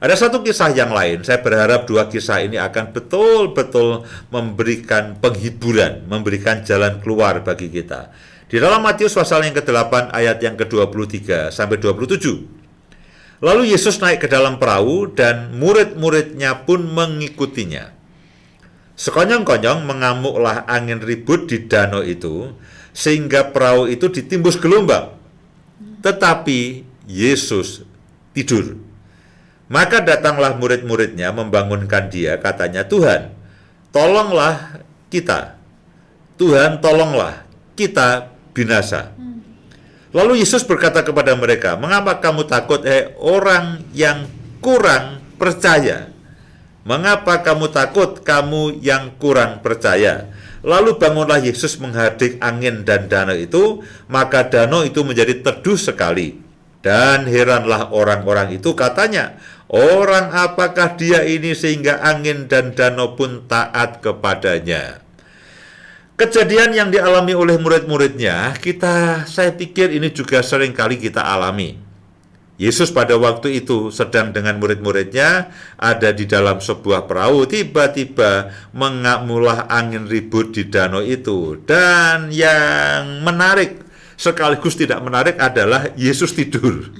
Ada satu kisah yang lain, saya berharap dua kisah ini akan betul-betul memberikan penghiburan, memberikan jalan keluar bagi kita. Di dalam Matius pasal yang ke-8 ayat yang ke-23 sampai 27. Lalu Yesus naik ke dalam perahu dan murid-muridnya pun mengikutinya. Sekonyong-konyong mengamuklah angin ribut di danau itu, sehingga perahu itu ditimbus gelombang. Tetapi Yesus tidur. Maka datanglah murid-muridnya membangunkan dia, katanya, Tuhan, tolonglah kita. Tuhan, tolonglah kita binasa. Lalu Yesus berkata kepada mereka, mengapa kamu takut, orang yang kurang percaya? Mengapa kamu takut, kamu yang kurang percaya? Lalu bangunlah Yesus menghadik angin dan danau itu, maka danau itu menjadi teduh sekali. Dan heranlah orang-orang itu, katanya, orang apakah dia ini sehingga angin dan danau pun taat kepadanya? Kejadian yang dialami oleh murid-muridnya, saya pikir ini juga sering kali kita alami. Yesus pada waktu itu sedang dengan murid-muridnya ada di dalam sebuah perahu, tiba-tiba mengamulah angin ribut di danau itu. Dan yang menarik, sekaligus tidak menarik adalah Yesus tidur.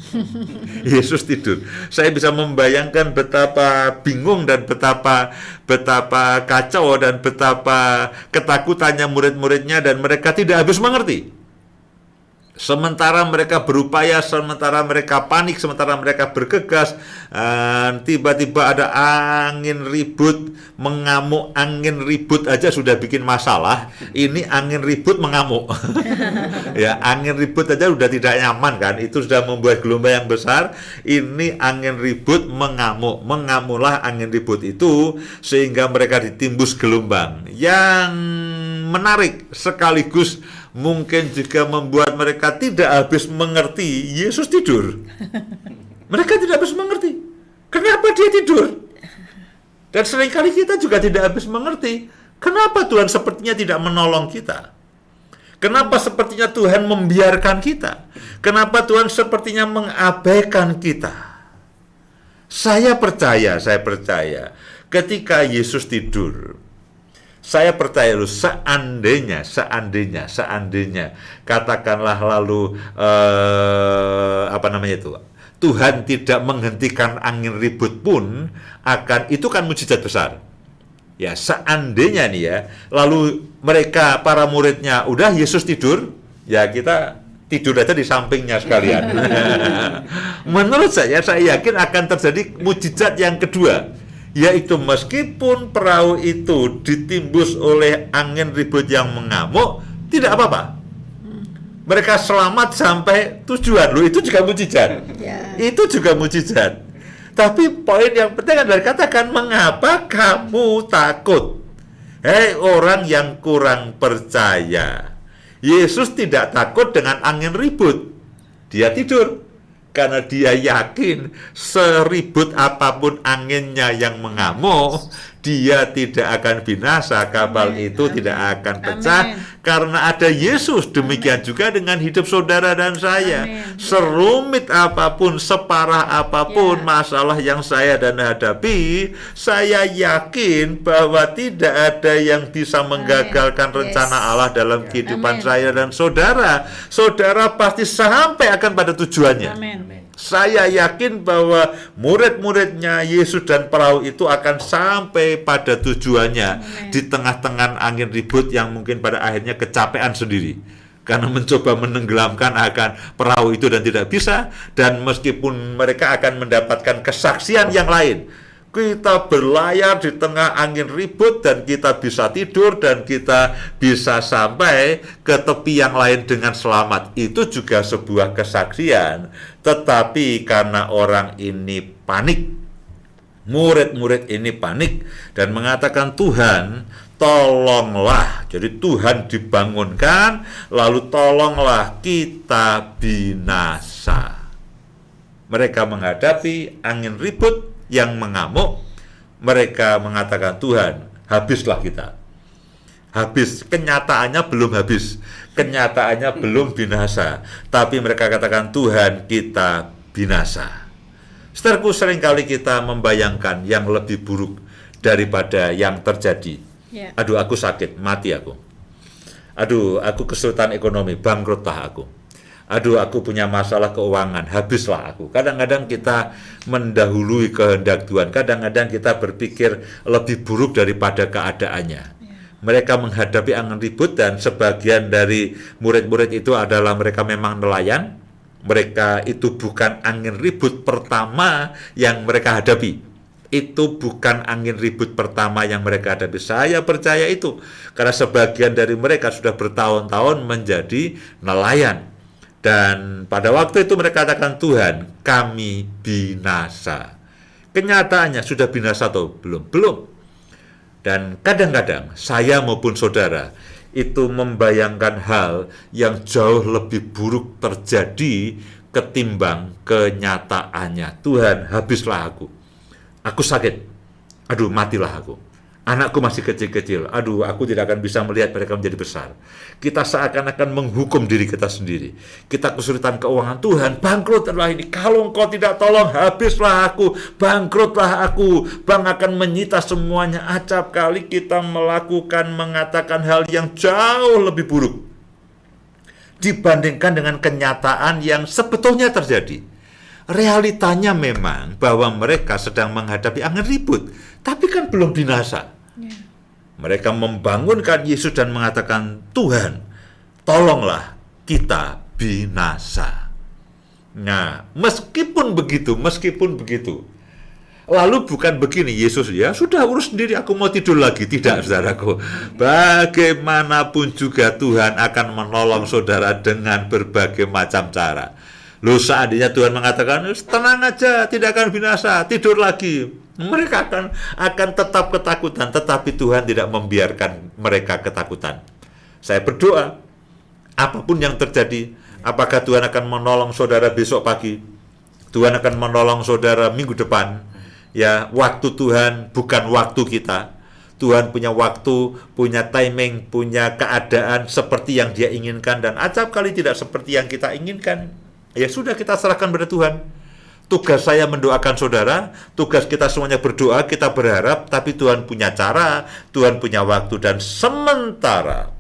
Yesus tidur. Saya bisa membayangkan betapa bingung dan betapa kacau dan betapa ketakutannya murid-muridnya, dan mereka tidak habis mengerti. Sementara mereka berupaya, sementara mereka panik, sementara mereka bergegas, tiba-tiba ada angin ribut mengamuk. Angin ribut aja sudah bikin masalah, ini angin ribut mengamuk. Ya, angin ribut aja sudah tidak nyaman kan, itu sudah membuat gelombang yang besar. Ini angin ribut mengamuk, mengamulah angin ribut itu sehingga mereka ditimbus gelombang. Yang menarik sekaligus mungkin juga membuat mereka tidak habis mengerti, Yesus tidur. Mereka tidak habis mengerti kenapa dia tidur. Dan seringkali kita juga tidak habis mengerti kenapa Tuhan sepertinya tidak menolong kita. Kenapa sepertinya Tuhan membiarkan kita. Kenapa Tuhan sepertinya mengabaikan kita. Saya percaya ketika Yesus tidur, saya percaya loh, seandainya katakanlah lalu Tuhan tidak menghentikan angin ribut pun, itu kan mujizat besar. Ya, seandainya nih ya, lalu mereka, para muridnya, udah Yesus tidur, ya kita tidur aja di sampingnya sekalian. Menurut saya yakin akan terjadi mujizat yang kedua, yaitu meskipun perahu itu ditimbus oleh angin ribut yang mengamuk, tidak apa-apa. Mereka selamat sampai tujuan. Loh, itu juga mujizat. Itu juga mujizat. Tapi poin yang penting adalah katakan, mengapa kamu takut? Hei orang yang kurang percaya. Yesus tidak takut dengan angin ribut. Dia tidur. Karena dia yakin seribut apapun anginnya yang mengamuk, dia tidak akan binasa, kapal itu tidak akan pecah. Karena ada Yesus. Demikian juga dengan hidup saudara dan saya. Serumit apapun, separah apapun masalah yang saya dan hadapi, saya yakin bahwa tidak ada yang bisa menggagalkan rencana Allah dalam kehidupan saya dan saudara. Saudara pasti sampai akan pada tujuannya. Saya yakin bahwa murid-muridnya Yesus dan perahu itu akan sampai pada tujuannya. Di tengah-tengah angin ribut yang mungkin pada akhirnya kecapean sendiri karena mencoba menenggelamkan akan perahu itu dan tidak bisa. Dan meskipun mereka akan mendapatkan kesaksian yang lain, kita berlayar di tengah angin ribut dan kita bisa tidur dan kita bisa sampai ke tepi yang lain dengan selamat. Itu juga sebuah kesaksian. Tetapi karena orang ini panik, murid-murid ini panik dan mengatakan, Tuhan, tolonglah. Jadi Tuhan dibangunkan, lalu tolonglah kita binasa. Mereka menghadapi angin ribut yang mengamuk, mereka mengatakan, Tuhan, habislah kita. Habis, kenyataannya belum habis, kenyataannya belum binasa, tapi mereka katakan, Tuhan, kita binasa. Saudaraku, seringkali kita membayangkan yang lebih buruk daripada yang terjadi. Ya. Aduh, aku sakit, mati aku. Aduh, aku kesulitan ekonomi, bangkrutlah aku. Aduh, aku punya masalah keuangan, habislah aku. Kadang-kadang kita mendahului kehendak Tuhan. Kadang-kadang kita berpikir lebih buruk daripada keadaannya. Mereka menghadapi angin ribut, dan sebagian dari murid-murid itu adalah mereka memang nelayan. Mereka itu bukan angin ribut pertama yang mereka hadapi. Itu bukan angin ribut pertama yang mereka hadapi. Saya percaya itu, karena sebagian dari mereka sudah bertahun-tahun menjadi nelayan. Dan pada waktu itu mereka katakan, Tuhan, kami binasa. Kenyataannya sudah binasa atau belum? Belum. Dan kadang-kadang saya maupun saudara itu membayangkan hal yang jauh lebih buruk terjadi ketimbang kenyataannya. Tuhan, habislah aku. Aku sakit. Aduh, matilah aku. Anakku masih kecil-kecil. Aduh, aku tidak akan bisa melihat mereka menjadi besar. Kita seakan-akan menghukum diri kita sendiri. Kita kesulitan keuangan. Tuhan, bangkrutlah ini. Kalau Engkau tidak tolong, habislah aku. Bangkrutlah aku. Bank akan menyita semuanya. Acap kali kita mengatakan hal yang jauh lebih buruk dibandingkan dengan kenyataan yang sebetulnya terjadi. Realitanya memang bahwa mereka sedang menghadapi angin ribut, tapi kan belum binasa. Mereka membangunkan Yesus dan mengatakan, Tuhan, tolonglah kita binasa. Nah, meskipun begitu, lalu bukan begini, Yesus, ya sudah urus sendiri, aku mau tidur lagi. Tidak, saudaraku. Bagaimanapun juga Tuhan akan menolong saudara dengan berbagai macam cara. Loh, seandainya Tuhan mengatakan, tenang aja, tidak akan binasa, tidur lagi. Mereka akan tetap ketakutan, tetapi Tuhan tidak membiarkan mereka ketakutan. Saya berdoa, apapun yang terjadi, apakah Tuhan akan menolong saudara besok pagi, Tuhan akan menolong saudara minggu depan. Ya, waktu Tuhan bukan waktu kita. Tuhan punya waktu, punya timing, punya keadaan seperti yang Dia inginkan, dan acap kali tidak seperti yang kita inginkan. Ya sudah, kita serahkan pada Tuhan. Tugas saya mendoakan saudara, tugas kita semuanya berdoa, kita berharap, tapi Tuhan punya cara, Tuhan punya waktu, dan sementara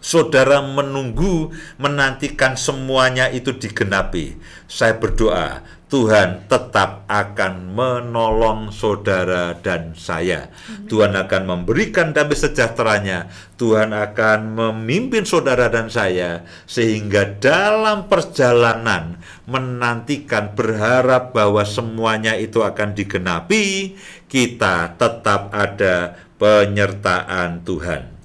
saudara menunggu, menantikan semuanya itu digenapi, saya berdoa, Tuhan tetap akan menolong saudara dan saya. Tuhan akan memberikan damai sejahteranya. Tuhan akan memimpin saudara dan saya, sehingga dalam perjalanan menantikan, berharap bahwa semuanya itu akan digenapi, kita tetap ada penyertaan Tuhan.